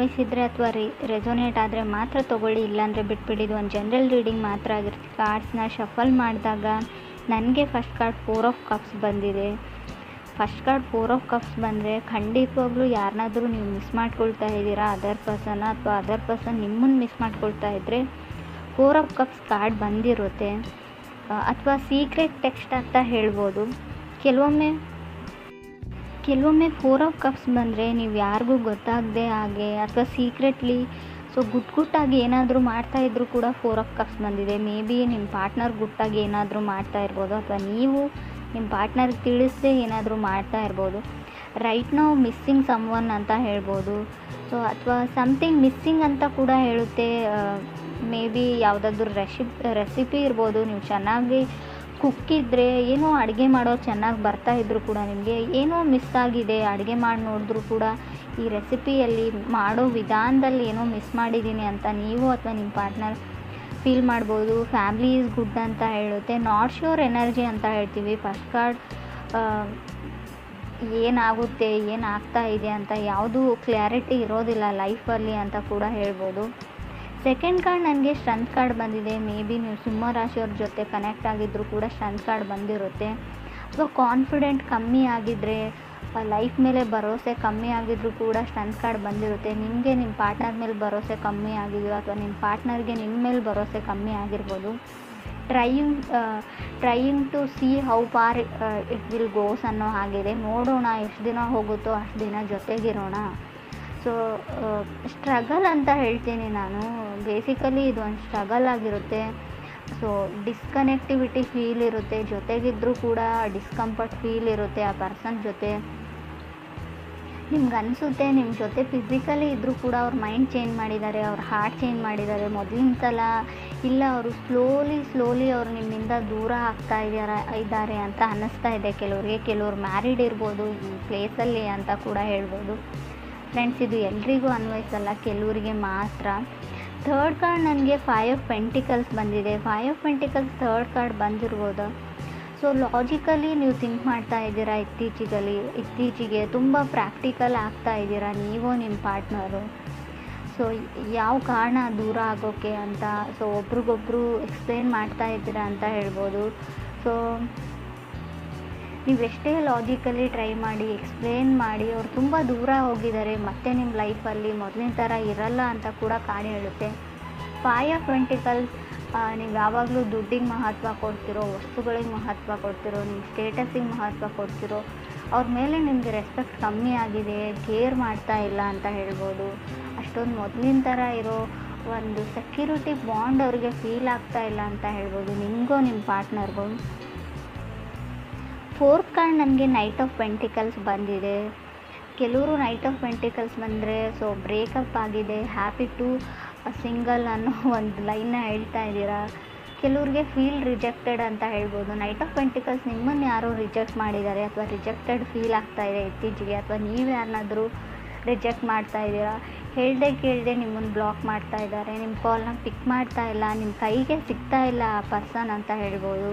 ಅನ್ವಯಿಸಿದರೆ ಅಥವಾ ರೆಸೊನೇಟ್ ಆದರೆ ಮಾತ್ರ ತೊಗೊಳ್ಳಿ, ಇಲ್ಲಾಂದರೆ ಬಿಟ್ಬಿಡಿ. ಇದು ಒಂದು ಜನರಲ್ ರೀಡಿಂಗ್ ಮಾತ್ರ ಆಗಿರುತ್ತೆ. ಕಾರ್ಡ್ಸ್ನ ಶಫಲ್ ಮಾಡಿದಾಗ ನನಗೆ ಫಸ್ಟ್ ಕಾರ್ಡ್ 4 ಆಫ್ ಕಪ್ಸ್ ಬಂದಿದೆ. ಫಸ್ಟ್ ಕಾರ್ಡ್ 4 ಆಫ್ ಕಪ್ಸ್ ಬಂದರೆ ಖಂಡಿತವಾಗ್ಲೂ ಯಾರನ್ನಾದರೂ ನೀವು ಮಿಸ್ ಮಾಡ್ಕೊಳ್ತಾ ಇದ್ದೀರಾ, ಅದರ್ ಪರ್ಸನ್ನ, ಅಥವಾ ಅದರ್ ಪರ್ಸನ್ ನಿಮ್ಮನ್ನು ಮಿಸ್ ಮಾಡ್ಕೊಳ್ತಾ ಇದ್ದರೆ 4 ಆಫ್ ಕಪ್ಸ್ ಕಾರ್ಡ್ ಬಂದಿರುತ್ತೆ. ಅಥವಾ ಸೀಕ್ರೆಟ್ ಟೆಕ್ಸ್ಟ್ ಅಂತ ಹೇಳ್ಬೋದು. ಕೆಲವೊಮ್ಮೆ 4 ಆಫ್ ಕಪ್ಸ್ ಬಂದರೆ ನೀವು ಯಾರಿಗೂ ಗೊತ್ತಾಗದೆ ಹಾಗೆ ಅಥವಾ ಸೀಕ್ರೆಟ್ಲಿ ಗುಟ್ಟಾಗಿ ಏನಾದರೂ ಮಾಡ್ತಾಯಿದ್ರು ಕೂಡ 4 ಆಫ್ ಕಪ್ಸ್ ಬಂದಿದೆ. ಮೇ ಬಿ ನಿಮ್ಮ ಪಾರ್ಟ್ನರ್ ಗುಟ್ಟಾಗಿ ಏನಾದರೂ ಮಾಡ್ತಾ ಇರ್ಬೋದು, ಅಥವಾ ನೀವು ನಿಮ್ಮ ಪಾರ್ಟ್ನರ್ಗೆ ತಿಳಿಸದೆ ಏನಾದರೂ ಮಾಡ್ತಾ ಇರ್ಬೋದು. ರೈಟ್ ನಾವು ಮಿಸ್ಸಿಂಗ್ ಸಮ್ವನ್ ಅಂತ ಹೇಳ್ಬೋದು. ಅಥವಾ ಸಮಥಿಂಗ್ ಮಿಸ್ಸಿಂಗ್ ಅಂತ ಕೂಡ ಹೇಳುತ್ತೆ. ಮೇ ಬಿ ಯಾವುದಾದ್ರೂ ರೆಸಿಪಿ ಇರ್ಬೋದು. ನೀವು ಚೆನ್ನಾಗಿ ಕುಕ್ಕಿದ್ರೆ, ಏನೋ ಅಡುಗೆ ಮಾಡೋದು ಚೆನ್ನಾಗಿ ಬರ್ತಾಯಿದ್ರು ಕೂಡ ನಿಮಗೆ ಏನೋ ಮಿಸ್ ಆಗಿದೆ, ಅಡುಗೆ ಮಾಡಿ ನೋಡಿದ್ರೂ ಕೂಡ ಈ ರೆಸಿಪಿಯಲ್ಲಿ ಮಾಡೋ ವಿಧಾನದಲ್ಲಿ ಏನೋ ಮಿಸ್ ಮಾಡಿದ್ದೀನಿ ಅಂತ ನೀವು ಅಥವಾ ನಿಮ್ಮ ಪಾರ್ಟ್ನರ್ ಫೀಲ್ ಮಾಡ್ಬೋದು. ಫ್ಯಾಮಿಲಿ ಈಸ್ ಗುಡ್ ಅಂತ ಹೇಳುತ್ತೆ. ನಾಟ್ ಶ್ಯೂರ್ ಎನರ್ಜಿ ಅಂತ ಹೇಳ್ತೀವಿ. ಫಸ್ಟ್ ಕಾರ್ಡ್ ಏನಾಗುತ್ತೆ, ಏನಾಗ್ತಾ ಇದೆ ಅಂತ ಯಾವುದೂ ಕ್ಲಾರಿಟಿ ಇರೋದಿಲ್ಲ ಲೈಫಲ್ಲಿ ಅಂತ ಕೂಡ ಹೇಳ್ಬೋದು. ಸೆಕೆಂಡ್ ಕಾರ್ಡ್ ನನಗೆ ಸ್ಟ್ರೆಂತ್ ಕಾರ್ಡ್ ಬಂದಿದೆ. ಮೇ ಬಿ ನೀವು ಸಿಂಹ ರಾಶಿಯವ್ರ ಜೊತೆ ಕನೆಕ್ಟ್ ಆಗಿದ್ದರೂ ಕೂಡ ಸ್ಟ್ರೆಂತ್ ಕಾರ್ಡ್ ಬಂದಿರುತ್ತೆ. ಅಥವಾ ಕಾನ್ಫಿಡೆಂಟ್ ಕಮ್ಮಿ ಆಗಿದ್ದರೆ, ಲೈಫ್ ಮೇಲೆ ಭರವಸೆ ಕಮ್ಮಿ ಆಗಿದ್ರೂ ಕೂಡ ಸ್ಟ್ರೆಂತ್ ಕಾರ್ಡ್ ಬಂದಿರುತ್ತೆ. ನಿಮಗೆ ನಿಮ್ಮ ಪಾರ್ಟ್ನರ್ ಮೇಲೆ ಭರವಸೆ ಕಮ್ಮಿ ಆಗಿದೆಯೋ, ಅಥವಾ ನಿಮ್ಮ ಪಾರ್ಟ್ನರ್ಗೆ ನಿಮ್ಮ ಮೇಲೆ ಭರವಸೆ ಕಮ್ಮಿ ಆಗಿರ್ಬೋದು. Trying to see how far it will goes ಅನ್ನೋ ಹಾಗಿದೆ. ನೋಡೋಣ, ಎಷ್ಟು ದಿನ ಹೋಗುತ್ತೋ ಅಷ್ಟು ದಿನ ಜೊತೆಗಿರೋಣ. ಸ್ಟ್ರಗಲ್ ಅಂತ ಹೇಳ್ತೀನಿ ನಾನು. ಬೇಸಿಕಲಿ ಇದು ಒಂದು ಸ್ಟ್ರಗಲ್ ಆಗಿರುತ್ತೆ. ಡಿಸ್ಕನೆಕ್ಟಿವಿಟಿ ಫೀಲ್ ಇರುತ್ತೆ. ಜೊತೆಗಿದ್ದರೂ ಕೂಡ ಡಿಸ್ಕಂಫರ್ಟ್ ಫೀಲ್ ಇರುತ್ತೆ ಆ ಪರ್ಸನ್ ಜೊತೆ. ನಿಮ್ಗೆ ಅನಿಸುತ್ತೆ ನಿಮ್ಮ ಜೊತೆ ಫಿಸಿಕಲಿ ಇದ್ದರೂ ಕೂಡ ಅವ್ರ ಮೈಂಡ್ ಚೇಂಜ್ ಮಾಡಿದ್ದಾರೆ, ಅವ್ರ ಹಾರ್ಟ್ ಚೇಂಜ್ ಮಾಡಿದ್ದಾರೆ. ಮೊದಲಿನ ಸಲ ಇಲ್ಲ, ಅವರು ಸ್ಲೋಲಿ ಅವರು ನಿಮ್ಮಿಂದ ದೂರ ಆಗ್ತಾ ಇದ್ದಾರೆ ಅಂತ ಅನ್ನಿಸ್ತಾ ಇದೆ ಕೆಲವ್ರಿಗೆ. ಕೆಲವ್ರು ಮ್ಯಾರಿಡ್ ಇರ್ಬೋದು ಈ ಪ್ಲೇಸಲ್ಲಿ ಅಂತ ಕೂಡ ಹೇಳ್ಬೋದು. ಫ್ರೆಂಡ್ಸ್, ಇದು ಎಲ್ರಿಗೂ ಅನ್ವಯಿಸಲ್ಲ, ಕೆಲವರಿಗೆ ಮಾತ್ರ. ಥರ್ಡ್ ಕಾರ್ಡ್ ನನಗೆ 5 ಆಫ್ ಪೆಂಟಿಕಲ್ಸ್ ಬಂದಿದೆ. 5 ಆಫ್ ಪೆಂಟಿಕಲ್ಸ್ ಥರ್ಡ್ ಕಾರ್ಡ್ ಬಂದಿರ್ಬೋದು. ಲಾಜಿಕಲಿ ನೀವು ಥಿಂಕ್ ಮಾಡ್ತಾ ಇದ್ದೀರಾ, ಇತ್ತೀಚೆಗೆ ತುಂಬ ಪ್ರಾಕ್ಟಿಕಲ್ ಆಗ್ತಾ ಇದ್ದೀರಾ ನೀವು ನಿಮ್ಮ ಪಾರ್ಟ್ನರು. ಯಾವ ಕಾರಣ ದೂರ ಆಗೋಕ್ಕೆ ಅಂತ ಒಬ್ರಿಗೊಬ್ರು ಎಕ್ಸ್ಪ್ಲೇನ್ ಮಾಡ್ತಾ ಇದ್ದೀರಾ ಅಂತ ಹೇಳ್ಬೋದು. ನೀವೆಷ್ಟೇ ಲಾಜಿಕಲಿ ಟ್ರೈ ಮಾಡಿ, ಎಕ್ಸ್ಪ್ಲೇನ್ ಮಾಡಿ, ಅವ್ರು ತುಂಬ ದೂರ ಹೋಗಿದ್ದಾರೆ, ಮತ್ತೆ ನಿಮ್ಮ ಲೈಫಲ್ಲಿ ಮೊದಲಿನ ಥರ ಇರಲ್ಲ ಅಂತ ಕೂಡ ಕಾರ್ಡ್ ಹೇಳುತ್ತೆ. 5 ಆಫ್ ಪೆಂಟಿಕಲ್ಸ್, ನೀವು ಯಾವಾಗಲೂ ದುಡ್ಡಿಗೆ ಮಹತ್ವ ಕೊಡ್ತಿರೋ, ವಸ್ತುಗಳಿಗೆ ಮಹತ್ವ ಕೊಡ್ತಿರೋ, ನಿಮ್ಮ ಸ್ಟೇಟಸ್ಸಿಗೆ ಮಹತ್ವ ಕೊಡ್ತಿರೋ, ಅವ್ರ ಮೇಲೆ ನಿಮಗೆ ರೆಸ್ಪೆಕ್ಟ್ ಕಮ್ಮಿ ಆಗಿದೆ, ಕೇರ್ ಮಾಡ್ತಾ ಇಲ್ಲ ಅಂತ ಹೇಳ್ಬೋದು. ಅಷ್ಟೊಂದು ಮೊದಲಿನ ಥರ ಇರೋ ಒಂದು ಸೆಕ್ಯೂರಿಟಿ ಬಾಂಡ್ ಅವ್ರಿಗೆ ಫೀಲ್ ಆಗ್ತಾ ಇಲ್ಲ ಅಂತ ಹೇಳ್ಬೋದು, ನಿಮಗೂ ನಿಮ್ಮ ಪಾರ್ಟ್ನರ್ಗೂ. ಫೋರ್ತ್ ಕಾರ್ಡ್ ನನಗೆ ನೈಟ್ ಆಫ್ ಪೆಂಟಿಕಲ್ಸ್ ಬಂದಿದೆ. ಕೆಲವರು ನೈಟ್ ಆಫ್ ಪೆಂಟಿಕಲ್ಸ್ ಬಂದರೆ ಬ್ರೇಕಪ್ ಆಗಿದೆ, ಹ್ಯಾಪಿ ಟು ಸಿಂಗಲ್ ಅನ್ನೋ ಒಂದು ಲೈನ್ನ ಹೇಳ್ತಾ ಇದ್ದೀರಾ. ಕೆಲವ್ರಿಗೆ ಫೀಲ್ ರಿಜೆಕ್ಟೆಡ್ ಅಂತ ಹೇಳ್ಬೋದು. ನೈಟ್ ಆಫ್ ಪೆಂಟಿಕಲ್ಸ್ ನಿಮ್ಮನ್ನು ಯಾರೋ ರಿಜೆಕ್ಟ್ ಮಾಡಿದ್ದಾರೆ, ಅಥವಾ ರಿಜೆಕ್ಟೆಡ್ ಫೀಲ್ ಆಗ್ತಾ ಇದೆ ಇತ್ತೀಚೆಗೆ, ಅಥವಾ ನೀವು ಯಾರನ್ನಾದರೂ ರಿಜೆಕ್ಟ್ ಮಾಡ್ತಾ ಇದ್ದೀರಾ. ಕೇಳದೆ ನಿಮ್ಮನ್ನು ಬ್ಲಾಕ್ ಮಾಡ್ತಾ ಇದ್ದಾರೆ, ನಿಮ್ಮ ಕಾಲ್ನ ಪಿಕ್ ಮಾಡ್ತಾ ಇಲ್ಲ, ನಿಮ್ಮ ಕೈಗೆ ಸಿಗ್ತಾ ಇಲ್ಲ ಆ ಪರ್ಸನ್ ಅಂತ ಹೇಳ್ಬೋದು.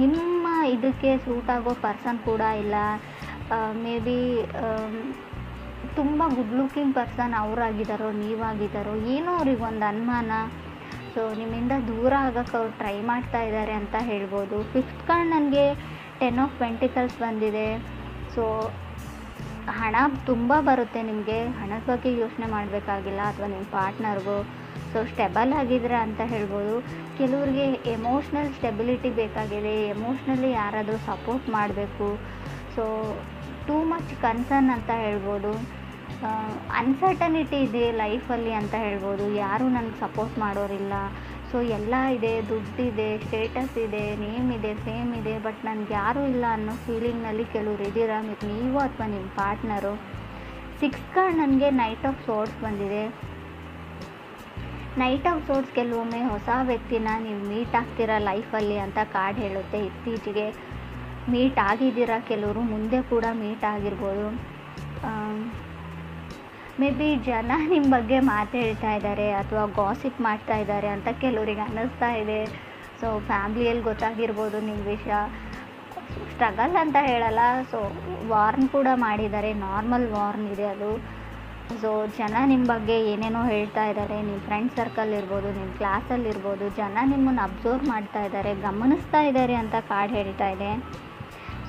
ನಿಮ್ಮ ಇದಕ್ಕೆ ಸೂಟ್ ಆಗೋ ಪರ್ಸನ್ ಕೂಡ ಇಲ್ಲ. ಮೇ ಬಿ ತುಂಬ ಗುಡ್ ಲುಕಿಂಗ್ ಪರ್ಸನ್ ಅವರಾಗಿದ್ದಾರೋ ನೀವಾಗಿದ್ದಾರೋ ಏನೋ ಅವ್ರಿಗೆ ಒಂದು ಅನುಮಾನ. ನಿಮ್ಮಿಂದ ದೂರ ಆಗೋಕ್ಕೆ ಅವ್ರು ಟ್ರೈ ಮಾಡ್ತಾ ಇದ್ದಾರೆ ಅಂತ ಹೇಳ್ಬೋದು. ಫಿಫ್ತ್ ಕಾರ್ಡ್ ನನಗೆ 10 ಆಫ್ ಪೆಂಟಿಕಲ್ಸ್ ಬಂದಿದೆ. ಹಣ ತುಂಬ ಬರುತ್ತೆ ನಿಮಗೆ, ಹಣದ ಬಗ್ಗೆ ಯೋಚನೆ ಮಾಡಬೇಕಾಗಿಲ್ಲ, ಅಥವಾ ನಿಮ್ಮ ಪಾರ್ಟ್ನರ್ಗೂ ಸ್ಟೆಬಲ್ ಆಗಿದ್ರೆ ಅಂತ ಹೇಳ್ಬೋದು. ಕೆಲವ್ರಿಗೆ ಎಮೋಷ್ನಲ್ ಸ್ಟೆಬಿಲಿಟಿ ಬೇಕಾಗಿದೆ, ಎಮೋಷ್ನಲಿ ಯಾರಾದರೂ ಸಪೋರ್ಟ್ ಮಾಡಬೇಕು. ಟೂ ಮಚ್ ಕನ್ಸರ್ನ್ ಅಂತ ಹೇಳ್ಬೋದು. ಅನ್ಸರ್ಟನಿಟಿ ಇದೆ ಲೈಫಲ್ಲಿ ಅಂತ ಹೇಳ್ಬೋದು. ಯಾರೂ ನನಗೆ ಸಪೋರ್ಟ್ ಮಾಡೋರಿಲ್ಲ. ಎಲ್ಲ ಇದೆ, ದುಡ್ಡಿದೆ, ಸ್ಟೇಟಸ್ ಇದೆ, ನೇಮ್ ಇದೆ, ಫೇಮ್ ಇದೆ, ಬಟ್ ನನಗೆ ಯಾರೂ ಇಲ್ಲ ಅನ್ನೋ ಫೀಲಿಂಗ್ನಲ್ಲಿ ಕೆಲವ್ರು ಇದ್ದೀರಾ, ನೀವು ಅಥವಾ ನಿಮ್ಮ ಪಾರ್ಟ್ನರು. 6th ಕಾರ್ಡ್ ನನಗೆ ನೈಟ್ ಆಫ್ ಸೋರ್ಡ್ಸ್ ಬಂದಿದೆ. ನೈಟ್ ಆಫ್ ಸೋರ್ಡ್ಸ್ ಕೆಲವೊಮ್ಮೆ ಹೊಸ ವ್ಯಕ್ತಿನ ನೀವು ಮೀಟ್ ಆಗ್ತೀರಾ ಲೈಫಲ್ಲಿ ಅಂತ ಕಾರ್ಡ್ ಹೇಳುತ್ತೆ. ಇತ್ತೀಚೆಗೆ ಮೀಟ್ ಆಗಿದ್ದೀರಾ, ಕೆಲವರು ಮುಂದೆ ಕೂಡ ಮೀಟ್ ಆಗಿರ್ಬೋದು. ಮೇ ಬಿ ಜನ ನಿಮ್ಮ ಬಗ್ಗೆ ಮಾತು ಹೇಳ್ತಾ ಇದ್ದಾರೆ ಅಥವಾ ಗಾಸಿಪ್ ಮಾಡ್ತಾ ಇದ್ದಾರೆ ಅಂತ ಕೆಲವರಿಗೆ ಅನ್ನಿಸ್ತಾ ಇದೆ. ಫ್ಯಾಮ್ಲಿಯಲ್ಲಿ ಗೊತ್ತಾಗಿರ್ಬೋದು ನಿಮ್ಮ ವಿಷಯ. ಸ್ಟ್ರಗಲ್ ಅಂತ ಹೇಳಲ್ಲ. ಸೊ ವಾರ್ನ್ ಕೂಡ ಮಾಡಿದ್ದಾರೆ, ನಾರ್ಮಲ್ ವಾರ್ನ್ ಇದೆ ಅದು. ಸೊ ಜನ ನಿಮ್ಮ ಬಗ್ಗೆ ಏನೇನೋ ಹೇಳ್ತಾ ಇದ್ದಾರೆ, ನಿಮ್ಮ ಫ್ರೆಂಡ್ ಸರ್ಕಲ್ ಇರ್ಬೋದು, ನಿಮ್ಮ ಕ್ಲಾಸಲ್ಲಿರ್ಬೋದು, ಜನ ನಿಮ್ಮನ್ನು ಅಬ್ಸರ್ವ್ ಮಾಡ್ತಾ ಇದ್ದಾರೆ, ಗಮನಿಸ್ತಾ ಇದ್ದಾರೆ ಅಂತ ಕಾರ್ಡ್ ಹೇಳ್ತಾ ಇದೆ.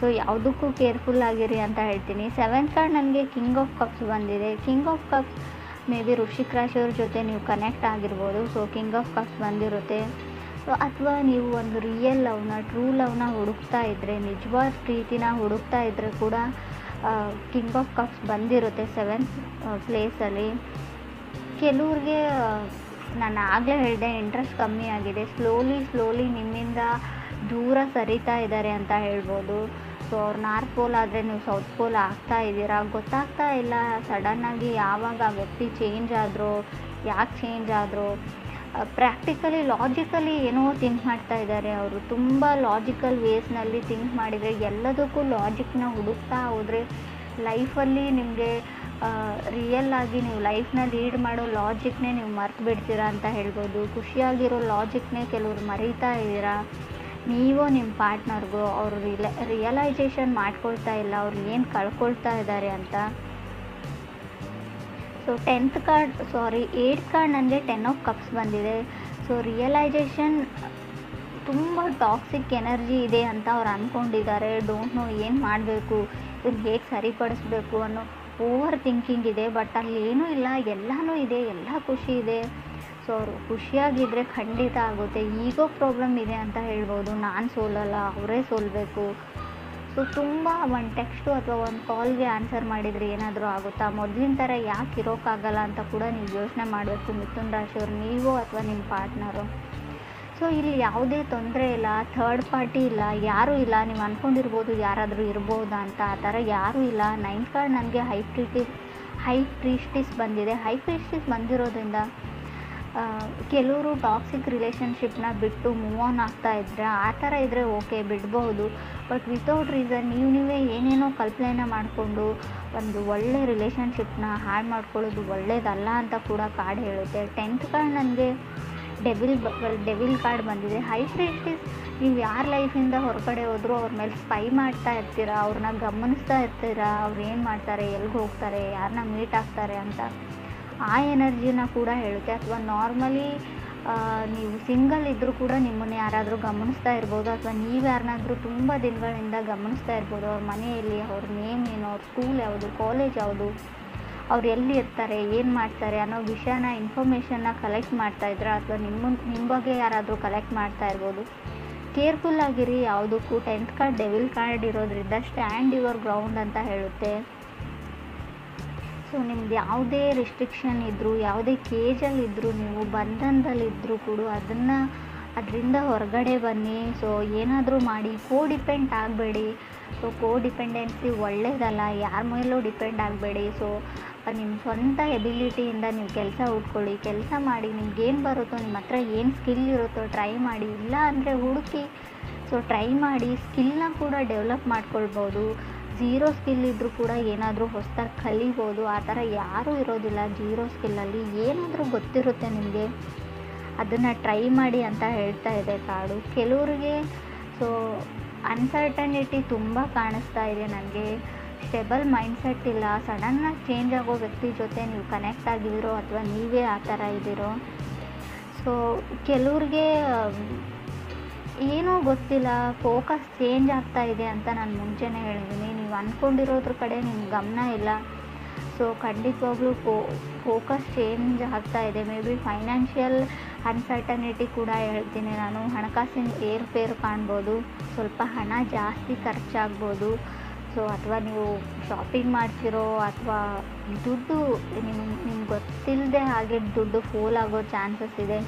ಸೊ ಯಾವುದಕ್ಕೂ ಕೇರ್ಫುಲ್ ಆಗಿರಿ ಅಂತ ಹೇಳ್ತೀನಿ. 7th ಕಾರ್ಡ್ ನನಗೆ ಕಿಂಗ್ ಆಫ್ ಕಪ್ಸ್ ಬಂದಿದೆ. King of cups may be ವೃಶ್ಚಿಕ ರಾಶಿಯವ್ರ ಜೊತೆ ನೀವು ಕನೆಕ್ಟ್ ಆಗಿರ್ಬೋದು. ಸೊ ಕಿಂಗ್ ಆಫ್ ಕಪ್ಸ್ ಬಂದಿರುತ್ತೆ. ಸೊ ಅಥವಾ ನೀವು ಒಂದು ರಿಯಲ್ ಲವ್ನ, ಟ್ರೂ ಲವ್ನ ಹುಡುಕ್ತಾ ಇದ್ದರೆ, ನಿಜವಾದ ಪ್ರೀತಿನ ಹುಡುಕ್ತಾ ಇದ್ದರೆ ಕೂಡ ಕಿಂಗ್ ಆಫ್ ಕಪ್ಸ್ ಬಂದಿರುತ್ತೆ 7th ಪ್ಲೇಸಲ್ಲಿ. ಕೆಲವ್ರಿಗೆ ನಾನು ಆಗಲೇ ಹೇಳಿದೆ, ಇಂಟ್ರೆಸ್ಟ್ ಕಮ್ಮಿ ಆಗಿದೆ, ಸ್ಲೋಲಿ ನಿಮ್ಮಿಂದ ದೂರ ಸರಿತಾ ಇದ್ದಾರೆ ಅಂತ ಹೇಳ್ಬೋದು. ಸೊ ಅವ್ರು ನಾರ್ತ್ ಪೋಲ್ ಆದರೆ ನೀವು ಸೌತ್ ಪೋಲ್ ಆಗ್ತಾ ಇದ್ದೀರಾ, ಗೊತ್ತಾಗ್ತಾ ಇಲ್ಲ. ಸಡನ್ನಾಗಿ ಯಾವಾಗ ಆ ವ್ಯಕ್ತಿ ಚೇಂಜ್ ಆದರೂ, ಯಾಕೆ ಚೇಂಜ್ ಆದರೂ, ಪ್ರಾಕ್ಟಿಕಲಿ ಲಾಜಿಕಲಿ ಏನೋ ಥಿಂಕ್ ಮಾಡ್ತಾ ಇದ್ದಾರೆ ಅವರು. ತುಂಬ ಲಾಜಿಕಲ್ ವೇಸ್ನಲ್ಲಿ ಥಿಂಕ್ ಮಾಡಿದರೆ, ಎಲ್ಲದಕ್ಕೂ ಲಾಜಿಕ್ನ ಹುಡುಕ್ತಾ ಹೋದರೆ ಲೈಫಲ್ಲಿ ನಿಮಗೆ ರಿಯಲ್ ಆಗಿ ನೀವು ಲೈಫ್ನ ಲೀಡ್ ಮಾಡೋ ಲಾಜಿಕ್ನೇ ನೀವು ಮರ್ತು ಬಿಡ್ತೀರಾ ಅಂತ ಹೇಳ್ಬೋದು. ಖುಷಿಯಾಗಿರೋ ಲಾಜಿಕ್ನೇ ಕೆಲವ್ರು ಮರೀತಾ ಇದ್ದೀರಾ. ನೀವು ನಿಮ್ಮ ಪಾರ್ಟ್ನರ್ಗೂ ಅವರು ರಿಯಲೈಸೇಷನ್ ಮಾಡ್ಕೊಳ್ತಾ ಇಲ್ಲ ಅವ್ರು ಏನು ಕಳ್ಕೊಳ್ತಾ ಇದ್ದಾರೆ ಅಂತ. ಸೊ 8th ಕಾರ್ಡ್ ನನಗೆ 10 ಆಫ್ ಕಪ್ಸ್ ಬಂದಿದೆ. ಸೊ ರಿಯಲೈಸೇಷನ್, ತುಂಬ ಟಾಕ್ಸಿಕ್ ಎನರ್ಜಿ ಇದೆ ಅಂತ ಅವ್ರು ಅಂದ್ಕೊಂಡಿದ್ದಾರೆ. ಡೋಂಟ್ ನೋ ಏನು ಮಾಡಬೇಕು, ಇದನ್ನು ಹೇಗೆ ಸರಿಪಡಿಸ್ಬೇಕು ಅನ್ನೋ ಓವರ್ ಥಿಂಕಿಂಗ್ ಇದೆ. ಬಟ್ ಅಲ್ಲಿ ಏನೂ ಇಲ್ಲ, ಎಲ್ಲನೂ ಇದೆ, ಎಲ್ಲ ಖುಷಿ ಇದೆ. ಸೊ ಅವರು ಖುಷಿಯಾಗಿದ್ದರೆ ಖಂಡಿತ ಆಗುತ್ತೆ. ಈಗೋ ಪ್ರಾಬ್ಲಮ್ ಇದೆ ಅಂತ ಹೇಳ್ಬೋದು. ನಾನು ಸೋಲಲ್ಲ, ಅವರೇ ಸೋಲಬೇಕು. ಸೊ ತುಂಬ ಒಂದು ಟೆಕ್ಸ್ಟು ಅಥವಾ ಒಂದು ಕಾಲ್ಗೆ ಆನ್ಸರ್ ಮಾಡಿದರೆ ಏನಾದರೂ ಆಗುತ್ತಾ, ಮೊದಲಿನ ಥರ ಯಾಕೆ ಇರೋಕ್ಕಾಗಲ್ಲ ಅಂತ ಕೂಡ ನೀವು ಯೋಚನೆ ಮಾಡಬೇಕು. ಮಿಥುನ ರಾಶಿಯವರು, ನೀವು ಅಥವಾ ನಿಮ್ಮ ಪಾರ್ಟ್ನರು. ಸೊ ಇಲ್ಲಿ ಯಾವುದೇ ತೊಂದರೆ ಇಲ್ಲ, ಥರ್ಡ್ ಪಾರ್ಟಿ ಇಲ್ಲ, ಯಾರೂ ಇಲ್ಲ. ನೀವು ಅಂದ್ಕೊಂಡಿರ್ಬೋದು ಯಾರಾದರೂ ಇರ್ಬೋದಾ ಅಂತ, ಆ ಥರ ಯಾರೂ ಇಲ್ಲ. 9th ಕಾರ್ಡ್ ನನಗೆ ಹೈ ಪ್ರೀಸ್ಟಿಸ್ ಬಂದಿದೆ. ಹೈ ಪ್ರೀಸ್ಟಿಸ್ ಬಂದಿರೋದ್ರಿಂದ ಕೆಲವರು ಟಾಕ್ಸಿಕ್ ರಿಲೇಷನ್ಶಿಪ್ನ ಬಿಟ್ಟು ಮೂವ್ ಆನ್ ಆಗ್ತಾ ಇದ್ದರೆ, ಆ ಥರ ಇದ್ದರೆ ಓಕೆ ಬಿಡ್ಬೋದು. ಬಟ್ ವಿತೌಟ್ ರೀಸನ್ ನೀವೇ ಏನೇನೋ ಕಲ್ಪನೆನ ಮಾಡಿಕೊಂಡು ಒಂದು ಒಳ್ಳೆ ರಿಲೇಷನ್ಶಿಪ್ನ ಹಾಳು ಮಾಡ್ಕೊಳ್ಳೋದು ಒಳ್ಳೇದಲ್ಲ ಅಂತ ಕೂಡ ಕಾರ್ಡ್ ಹೇಳುತ್ತೆ. 10th ಕಾರ್ಡ್ ನನಗೆ ಡೆವಿಲ್ ಕಾರ್ಡ್ ಬಂದಿದೆ. ಹೈ ಪ್ರೀಸ್ಟಿಸ್, ನೀವು ಯಾರ ಲೈಫಿಂದ ಹೊರಗಡೆ ಹೋದರೂ ಅವ್ರ ಮೇಲೆ ಸ್ಪೈ ಮಾಡ್ತಾ ಇರ್ತೀರಾ, ಅವ್ರನ್ನ ಗಮನಿಸ್ತಾ ಇರ್ತೀರಾ, ಅವ್ರು ಏನು ಮಾಡ್ತಾರೆ, ಎಲ್ಲಿಗೆ ಹೋಗ್ತಾರೆ, ಯಾರನ್ನ ಮೀಟ್ ಆಗ್ತಾರೆ ಅಂತ ಆ ಎನರ್ಜಿನ ಕೂಡ ಹೇಳುತ್ತೆ. ಅಥವಾ ನಾರ್ಮಲಿ ನೀವು ಸಿಂಗಲ್ ಇದ್ದರೂ ಕೂಡ ನಿಮ್ಮನ್ನು ಯಾರಾದರೂ ಗಮನಿಸ್ತಾ ಇರ್ಬೋದು, ಅಥವಾ ನೀವು ಯಾರನ್ನಾದರೂ ತುಂಬ ದಿನಗಳಿಂದ ಗಮನಿಸ್ತಾ ಇರ್ಬೋದು. ಅವ್ರ ಮನೆಯಲ್ಲಿ ಅವ್ರ ನೇಮ್ ಏನು, ಅವ್ರ ಸ್ಕೂಲ್ ಯಾವುದು, ಕಾಲೇಜ್ ಯಾವುದು, ಅವ್ರು ಎಲ್ಲಿ ಇರ್ತಾರೆ, ಏನು ಮಾಡ್ತಾರೆ ಅನ್ನೋ ವಿಷಯನ, ಇನ್ಫಾರ್ಮೇಷನ್ನ ಕಲೆಕ್ಟ್ ಮಾಡ್ತಾಯಿದ್ರೆ, ಅಥವಾ ನಿಮ್ಮ ಬಗ್ಗೆ ಯಾರಾದರೂ ಕಲೆಕ್ಟ್ ಮಾಡ್ತಾ ಇರ್ಬೋದು. ಕೇರ್ಫುಲ್ಲಾಗಿರಿ ಯಾವುದಕ್ಕೂ. 10th ಕಾರ್ಡ್ ಡೆವಿಲ್ ಕಾರ್ಡ್ ಇರೋದ್ರಿಂದ ಸ್ಟ್ಯಾಂಡ್ ಯುವರ್ ಗ್ರೌಂಡ್ ಅಂತ ಹೇಳುತ್ತೆ. ಸೊ ನಿಮ್ದು ಯಾವುದೇ ರಿಸ್ಟ್ರಿಕ್ಷನ್ ಇದ್ದರೂ, ಯಾವುದೇ ಕೇಜಲ್ಲಿದ್ದರೂ, ನೀವು ಬಂಧನದಲ್ಲಿದ್ದರೂ ಕೂಡ ಅದರಿಂದ ಹೊರಗಡೆ ಬನ್ನಿ. ಸೊ ಏನಾದರೂ ಮಾಡಿ, ಡಿಪೆಂಡ್ ಆಗಬೇಡಿ. ಸೊ ಡಿಪೆಂಡೆನ್ಸಿ ಒಳ್ಳೆಯದಲ್ಲ, ಯಾರ ಮೇಲೂ ಡಿಪೆಂಡ್ ಆಗಬೇಡಿ. ಸೊ ನಿಮ್ಮ ಸ್ವಂತ ಎಬಿಲಿಟಿಯಿಂದ ನೀವು ಕೆಲಸ ಹುಡ್ಕೊಳ್ಳಿ, ಕೆಲಸ ಮಾಡಿ, ನಿಮ್ಗೇನು ಬರುತ್ತೋ, ನಿಮ್ಮ ಹತ್ರ ಏನು ಸ್ಕಿಲ್ ಇರುತ್ತೋ ಟ್ರೈ ಮಾಡಿ. ಇಲ್ಲ ಅಂದರೆ ಹುಡುಕಿ. ಸೊ ಟ್ರೈ ಮಾಡಿ, ಸ್ಕಿಲ್ನ ಕೂಡ ಡೆವಲಪ್ ಮಾಡ್ಕೊಳ್ಬೋದು. ಝೀರೋ ಸ್ಕಿಲ್ ಇದ್ದರೂ ಕೂಡ ಏನಾದರೂ ಹೊಸದಾಗಿ ಕಲಿಬೋದು. ಆ ಥರ ಯಾರೂ ಇರೋದಿಲ್ಲ ಜೀರೋ ಸ್ಕಿಲ್ಲಲ್ಲಿ. ಏನಾದರೂ ಗೊತ್ತಿರುತ್ತೆ ನಿಮಗೆ, ಅದನ್ನು ಟ್ರೈ ಮಾಡಿ ಅಂತ ಹೇಳ್ತಾ ಇದೆ ಕಾರ್ಡು. ಕೆಲವರಿಗೆ ಸೊ ಅನ್ಸರ್ಟನಿಟಿ ತುಂಬ ಕಾಣಿಸ್ತಾ ಇದೆ ನನಗೆ. ಸ್ಟೆಬಲ್ ಮೈಂಡ್ಸೆಟ್ ಇಲ್ಲ, ಸಡನ್ನಾಗಿ ಚೇಂಜ್ ಆಗೋ ವ್ಯಕ್ತಿ ಜೊತೆ ನೀವು ಕನೆಕ್ಟ್ ಆಗಿದ್ದೀರೋ ಅಥವಾ ನೀವೇ ಆ ಥರ ಇದ್ದೀರೋ. ಸೊ ಕೆಲವ್ರಿಗೆ ಏನೋ ಗೊತ್ತಿಲ್ಲ, ಫೋಕಸ್ ಚೇಂಜ್ ಆಗ್ತಾ ಇದೆ ಅಂತ ನಾನು ಮುಂಚೆನೇ ಹೇಳಿದ್ದೀನಿ. ನೀವು ಅಂದ್ಕೊಂಡಿರೋದ್ರ ಕಡೆ ನಿಮ್ಮ ಗಮನ ಇಲ್ಲ. ಸೊ ಖಂಡಿತವಾಗ್ಲೂ ಫೋಕಸ್ ಚೇಂಜ್ ಆಗ್ತಾ ಇದೆ. ಮೇ ಬಿ ಫೈನಾನ್ಷಿಯಲ್ ಅನ್ಸರ್ಟನಿಟಿ ಕೂಡ ಹೇಳ್ತೀನಿ ನಾನು. ಹಣಕಾಸಿನ ಏರುಪೇರು ಕಾಣ್ಬೋದು, ಸ್ವಲ್ಪ ಹಣ ಜಾಸ್ತಿ ಖರ್ಚಾಗ್ಬೋದು. ಸೊ ಅಥವಾ ನೀವು ಶಾಪಿಂಗ್ ಮಾಡ್ತಿರೋ, ಅಥವಾ ದುಡ್ಡು ನಿಮ್ಗೆ ಗೊತ್ತಿಲ್ಲದೆ ಹಾಗೆ ದುಡ್ಡು ಫೋಲ್ ಆಗೋ ಚಾನ್ಸಸ್ ಇದೆ.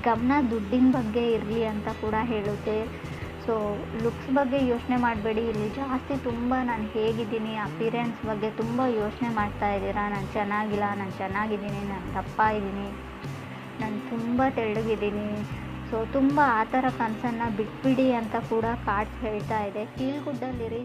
ಗಮನ ದುಡ್ಡಿನ ಬಗ್ಗೆ ಇರಲಿ ಅಂತ ಕೂಡ ಹೇಳುತ್ತೆ. ಸೊ ಲುಕ್ಸ್ ಬಗ್ಗೆ ಯೋಚನೆ ಮಾಡಬೇಡಿ. ಇಲ್ಲಿ ಜಾಸ್ತಿ ತುಂಬ ನಾನು ಹೇಗಿದ್ದೀನಿ, ಅಪಿರೆನ್ಸ್ ಬಗ್ಗೆ ತುಂಬ ಯೋಚನೆ ಮಾಡ್ತಾ ಇದ್ದೀರಾ. ನಾನು ಚೆನ್ನಾಗಿಲ್ಲ, ನಾನು ಚೆನ್ನಾಗಿದ್ದೀನಿ, ನಾನು ದಪ್ಪ ಇದ್ದೀನಿ, ನಾನು ತುಂಬ ತೆಳ್ಳಗಿದ್ದೀನಿ. ಸೊ ತುಂಬ ಆ ಥರ ಕನಸನ್ನು ಬಿಟ್ಬಿಡಿ ಅಂತ ಕೂಡ ಕಾರ್ಡ್ಸ್ ಹೇಳ್ತಾ ಇದೆ. ಫೀಲ್ ಗುಡ್ಡಲ್ಲಿರಿ.